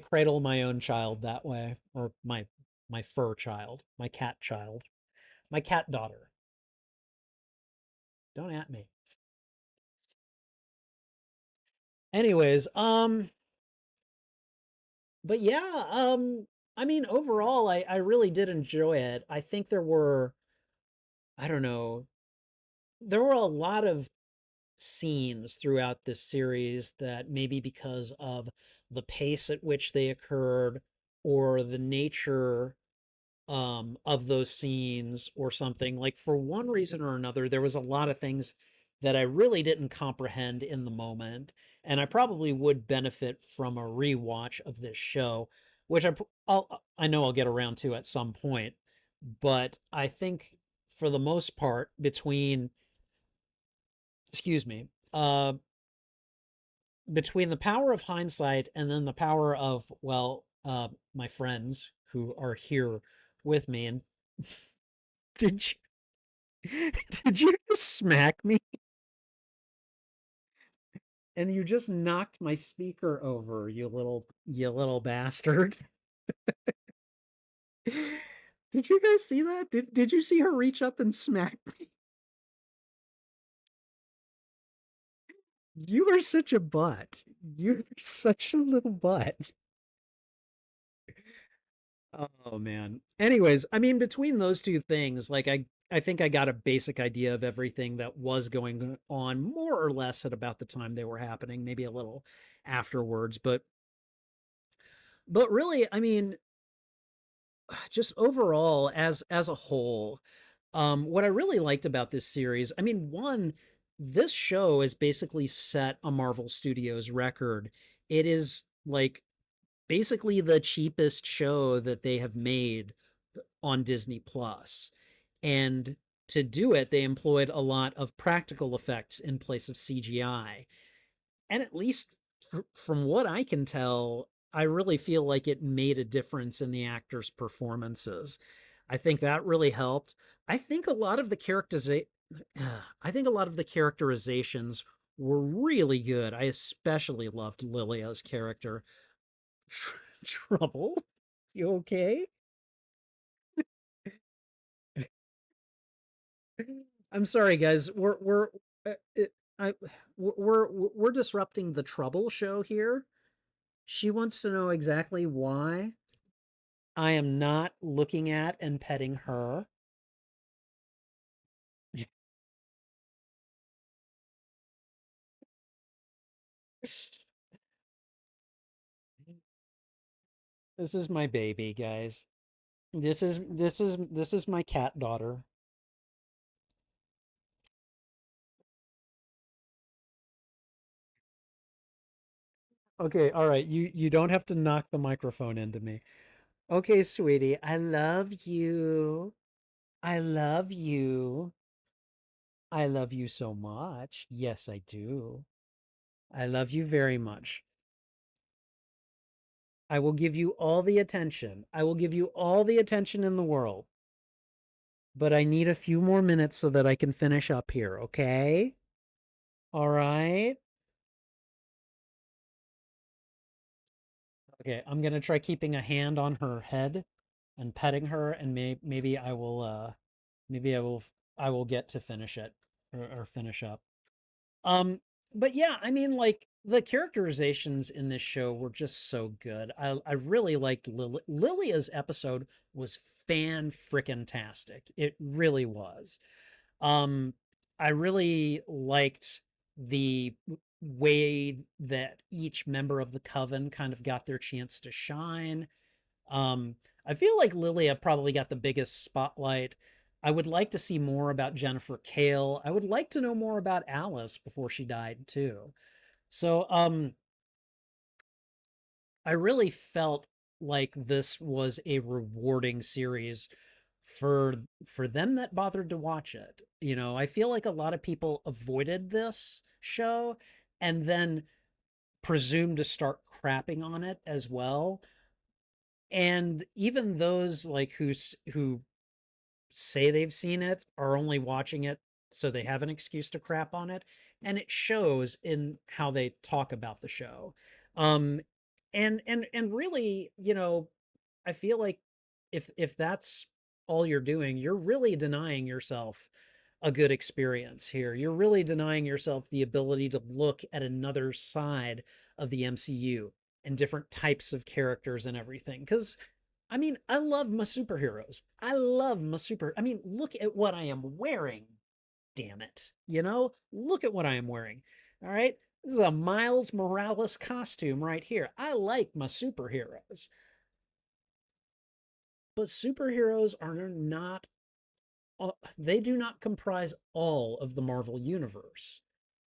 cradle my own child that way, or my fur child, my cat child, my cat daughter. Don't at me. Anyways, but yeah, I mean, overall, I really did enjoy it. I think there were, I don't know, there were a lot of scenes throughout this series that maybe because of the pace at which they occurred or the nature of those scenes or something, like for one reason or another there was a lot of things that I really didn't comprehend in the moment, and I probably would benefit from a rewatch of this show, which I know I'll get around to at some point. But I think for the most part, between, excuse me, between the power of hindsight and then the power of, well, my friends who are here with me, and did you did you just smack me? And you just knocked my speaker over, you little bastard. Did you guys see that? Did you see her reach up and smack me? You are such a butt. You're such a little butt. Oh man. Anyways, I mean, between those two things, like I think I got a basic idea of everything that was going on more or less at about the time they were happening, maybe a little afterwards, but really, I mean, just overall as a whole, what I really liked about this series, I mean, one, this show is basically set a Marvel Studios record. It is like basically the cheapest show that they have made on Disney Plus. And to do it, they employed a lot of practical effects in place of CGI. And at least from what I can tell, I really feel like it made a difference in the actors' performances. I think that really helped. I think a lot of the I think a lot of the characterizations were really good. I especially loved Lilia's character. Trouble? You okay? I'm sorry, guys. Uh, it, I we're disrupting the Trouble show here. She wants to know exactly why I am not looking at and petting her. This is my baby, guys. This is my cat daughter. Okay, all right. You don't have to knock the microphone into me. Okay, sweetie. I love you. I love you. I love you so much. Yes, I do. I love you very much. I will give you all the attention. I will give you all the attention in the world. But I need a few more minutes so that I can finish up here, okay? All right. Okay, I'm gonna try keeping a hand on her head and petting her, and maybe I will maybe I will get to finish it or finish up. Um, but yeah, I mean, like the characterizations in this show were just so good. I really liked Lilia's episode was fan frickin' tastic. It really was. Um, I really liked the way that each member of the coven kind of got their chance to shine. I feel like Lilia probably got the biggest spotlight. I would like to see more about Jennifer Kale. I would like to know more about Alice before she died too. So, I really felt like this was a rewarding series for them that bothered to watch it. You know, I feel like a lot of people avoided this show and then presumed to start crapping on it as well. And even those like who say they've seen it are only watching it so they have an excuse to crap on it, and it shows in how they talk about the show. um and really, you know, I feel like if that's all you're doing, you're really denying yourself a good experience here. You're really denying yourself the ability to look at another side of the MCU and different types of characters and everything. Because, I mean, I love my superheroes. I mean, look at what I am wearing. Damn it. You know, look at what I am wearing. All right. This is a Miles Morales costume right here. I like my superheroes. But superheroes are not, they do not comprise all of the Marvel universe.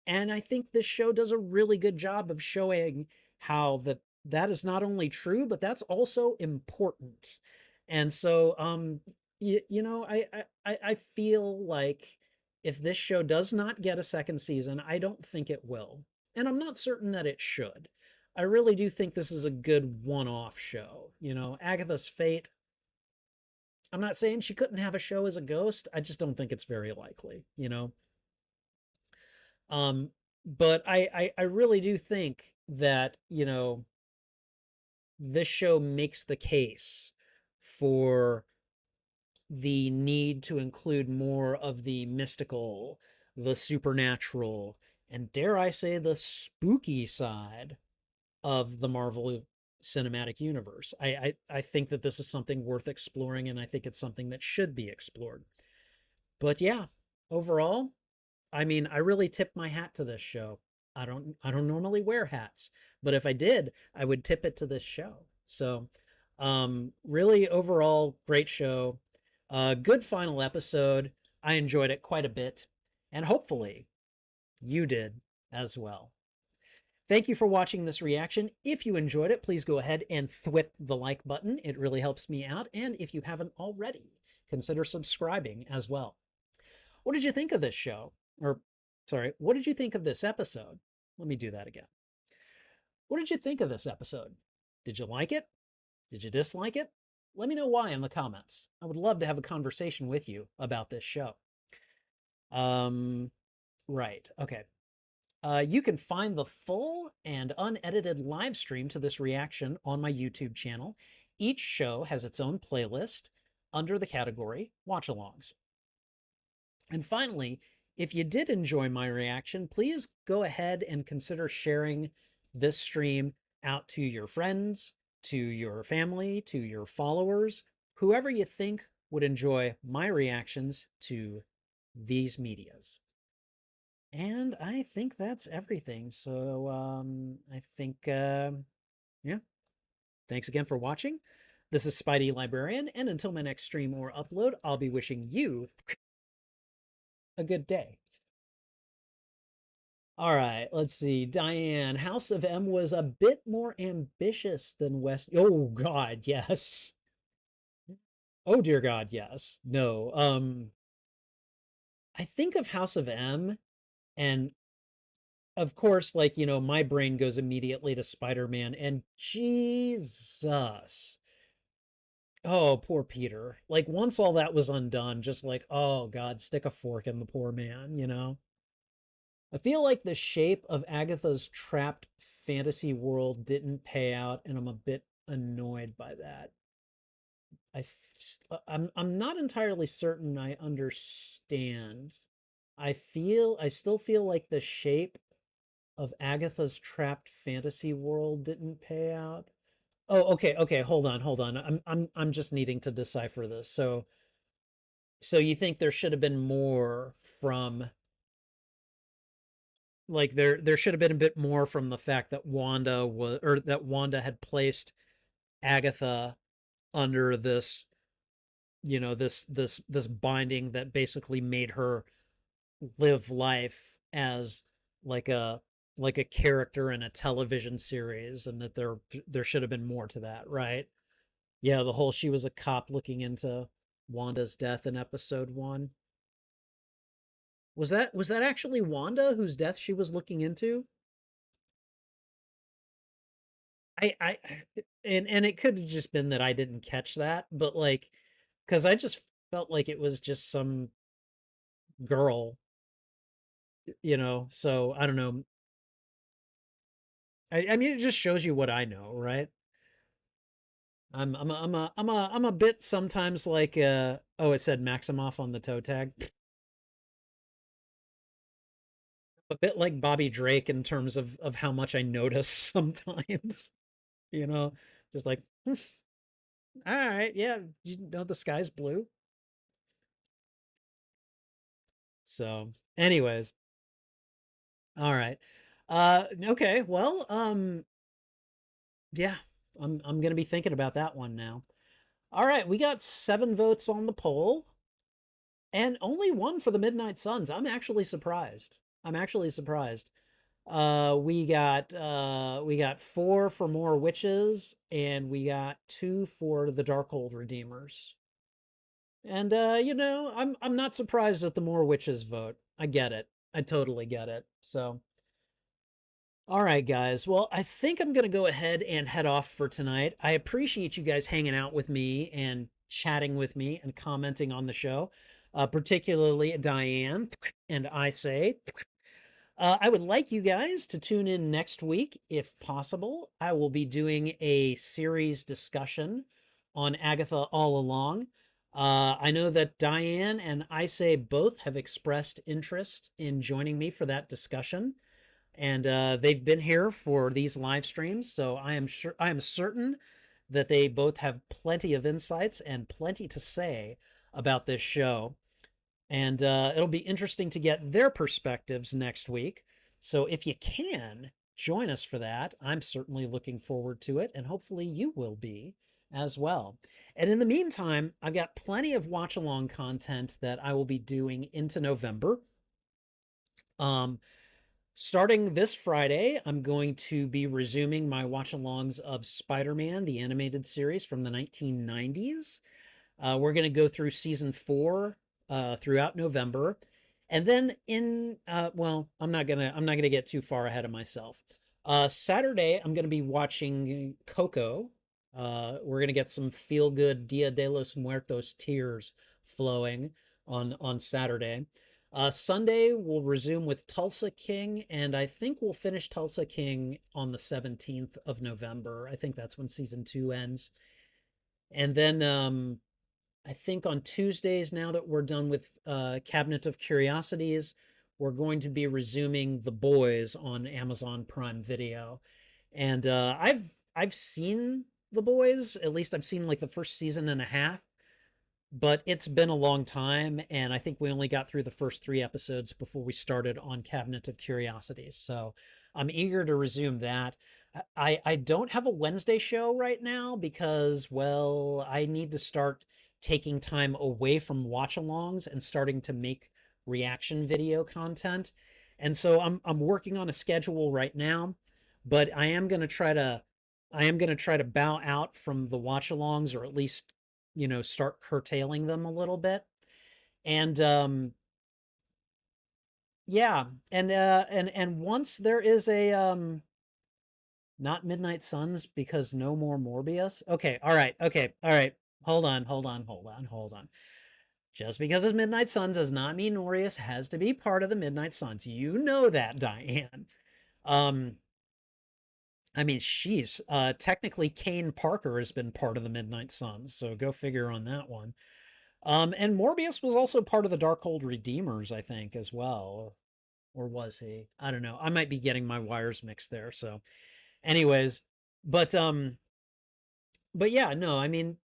And I think this show does a really good job of showing how that is not only true, but that's also important. And so, you know, I feel like if this show does not get a second season, I don't think it will. And I'm not certain that it should. I really do think this is a good one-off show. You know, Agatha's Fate, I'm not saying she couldn't have a show as a ghost. I just don't think it's very likely, you know. Um, but I really do think that, you know, this show makes the case for the need to include more of the mystical, the supernatural, and dare I say the spooky side of the Marvel cinematic universe. I think that this is something worth exploring, and I think it's something that should be explored. But yeah, overall, I mean, I really tip my hat to this show. I don't normally wear hats, but if I did, I would tip it to this show. So, really overall great show. Good final episode. I enjoyed it quite a bit, and hopefully you did as well. Thank you for watching this reaction. If you enjoyed it, please go ahead and thwip the like button. It really helps me out. And if you haven't already, consider subscribing as well. What did you think of this show? Or, sorry, what did you think of this episode? Let me do that again. What did you think of this episode? Did you like it? Did you dislike it? Let me know why in the comments. I would love to have a conversation with you about this show. Um, right. Okay. You can find the full and unedited live stream to this reaction on my YouTube channel. Each show has its own playlist under the category Watch Alongs. And finally, if you did enjoy my reaction, please go ahead and consider sharing this stream out to your friends, to your family, to your followers, whoever you think would enjoy my reactions to these medias. And I think that's everything. So I think, yeah, thanks again for watching. This is Spidey Librarian, and until my next stream or upload, I'll be wishing you a good day. All right, let's see. Diane, House of M was a bit more ambitious than West. Oh God, yes. Oh dear God, yes. No. I think of House of M, and of course, like, you know, my brain goes immediately to Spider-Man, and Jesus. Oh, poor Peter. Like, once all that was undone, just like, oh God, stick a fork in the poor man, you know? I feel like the shape of Agatha's trapped fantasy world didn't pay out, and I'm a bit annoyed by that. I'm not entirely certain I understand. I still feel like the shape of Agatha's trapped fantasy world didn't pay out. Oh, okay, hold on. I'm just needing to decipher this. So you think there should have been more from, like, there should have been a bit more from the fact that Wanda had placed Agatha under this, you know, this binding that basically made her live life as like a like a character in a television series, and that there should have been more to that, right? Yeah, the whole she was a cop looking into Wanda's death in episode 1. Was that actually Wanda whose death she was looking into? I and it could have just been that I didn't catch that, but like, because I just felt like it was just some girl, you know. So I don't know. I mean, it just shows you what I know, right? I'm a bit sometimes like oh, it said Maximoff on the toe tag. a bit like Bobby Drake in terms of how much I notice sometimes, you know, just like, all right, yeah, you know the sky's blue. So, anyways, all right. Okay, well, yeah, I'm gonna be thinking about that one now. All right, we got 7 votes on the poll and only one for the Midnight Suns. I'm actually surprised. I'm actually surprised. We got 4 for More Witches, and we got 2 for the Darkhold Redeemers. And I'm not surprised at the More Witches vote. I get it. I totally get it. So, all right, guys. Well, I think I'm going to go ahead and head off for tonight. I appreciate you guys hanging out with me and chatting with me and commenting on the show, particularly Diane and I say. I would like you guys to tune in next week if possible. I will be doing a series discussion on Agatha All Along. I know that Diane and I say both have expressed interest in joining me for that discussion, and they've been here for these live streams, so I am certain that they both have plenty of insights and plenty to say about this show. And it'll be interesting to get their perspectives next week. So if you can join us for that, I'm certainly looking forward to it, and hopefully you will be as well. And in the meantime, I've got plenty of watch along content that I will be doing into November. Um, Starting this Friday, I'm going to be resuming my watch alongs of Spider Man, the animated series from the 1990s. We're going to go through season 4 throughout November, and then well, I'm not gonna get too far ahead of myself. Saturday, I'm going to be watching Coco. We're going to get some feel good Dia de los Muertos tears flowing on Saturday. Sunday, we'll resume with Tulsa King, and I think we'll finish Tulsa King on the 17th of November. I think that's when season 2 ends. And then I think on Tuesdays, now that we're done with Cabinet of Curiosities, we're going to be resuming The Boys on Amazon Prime Video. And I've seen The Boys, at least I've seen like the first season and a half, but it's been a long time, and I think we only got through the first 3 episodes before we started on Cabinet of Curiosities. So I'm eager to resume that. I don't have a Wednesday show right now because, well, I need to start taking time away from watch-alongs and starting to make reaction video content. And so I'm working on a schedule right now, but I am going to try to bow out from the watch-alongs, or at least start curtailing them a little bit. And yeah, and once there is a not Midnight Suns, because no more Morbius. Okay, all right, okay, all right. Hold on. Just because it's Midnight Sun does not mean Norrius has to be part of the Midnight Suns. You know that, Diane. Um, I mean, she's technically Kane Parker has been part of the Midnight Suns, so go figure on that one. And Morbius was also part of the Darkhold Redeemers, I think, as well. Or was he? I don't know. I might be getting my wires mixed there. So, anyways, but yeah, no, I mean,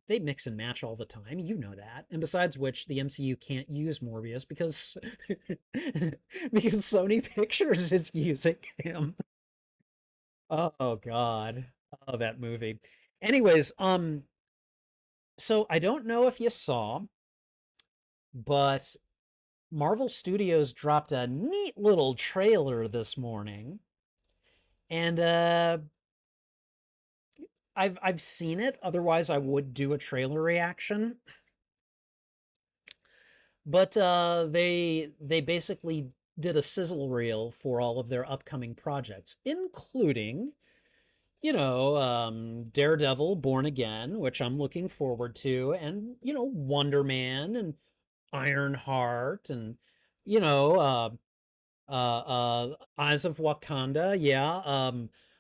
they mix and match all the time. You know that. And besides which, the MCU can't use Morbius because because Sony Pictures is using him. Oh God. Oh, that movie. Anyways, so I don't know if you saw, but Marvel Studios dropped a neat little trailer this morning, and I've seen it. Otherwise, I would do a trailer reaction. But they basically did a sizzle reel for all of their upcoming projects, including Daredevil, Born Again, which I'm looking forward to, and Wonder Man and Ironheart, and you know Eyes of Wakanda, yeah,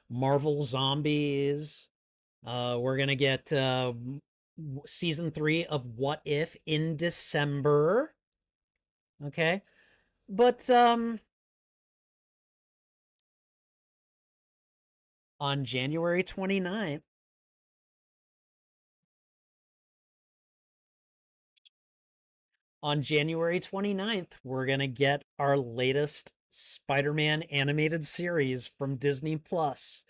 Marvel Zombies. We're gonna get season 3 of What If in December. Okay, but On January 29th, we're going to get our latest Spider-Man animated series from Disney Plus,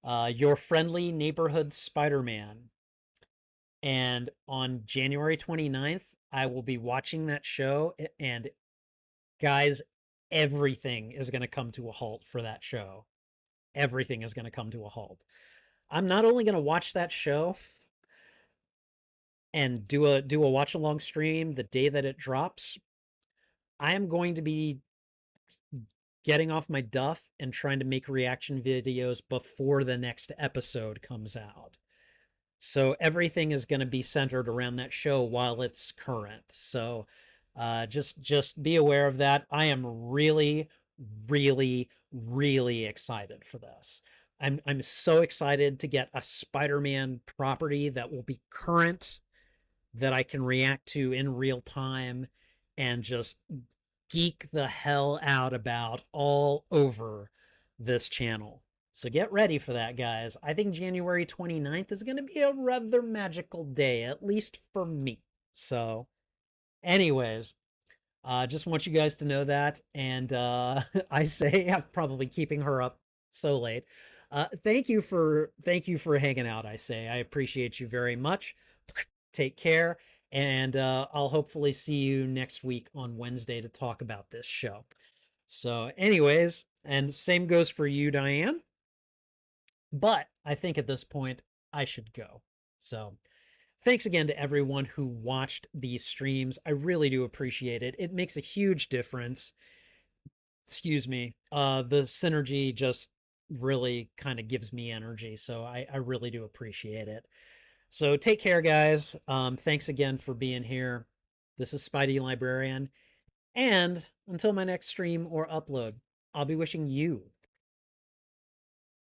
Your Friendly Neighborhood Spider-Man. And on January 29th, I will be watching that show. And guys, everything is going to come to a halt for that show. Everything is going to come to a halt. I'm not only going to watch that show and do a watch along stream the day that it drops, I am going to be getting off my duff and trying to make reaction videos before the next episode comes out. So everything is going to be centered around that show while it's current. So just be aware of that. I am really, really, really excited for this. I'm so excited to get a Spider-Man property that will be current, that I can react to in real time, and just geek the hell out about all over this channel. So get ready for that, guys. I think January 29th is going to be a rather magical day, at least for me. So, anyways, just want you guys to know that. And I say I'm probably keeping her up so late. Thank you for hanging out. I say I appreciate you very much. Take care, and I'll hopefully see you next week on Wednesday to talk about this show. So, anyways, and same goes for you, Diane. But I think at this point I should go. So, thanks again to everyone who watched these streams. I really do appreciate it. It makes a huge difference. Excuse me. The synergy just really kind of gives me energy. So I really do appreciate it. So take care, guys. Thanks again for being here. This is Spidey Librarian. And until my next stream or upload, I'll be wishing you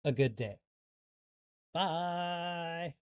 a good day. Bye.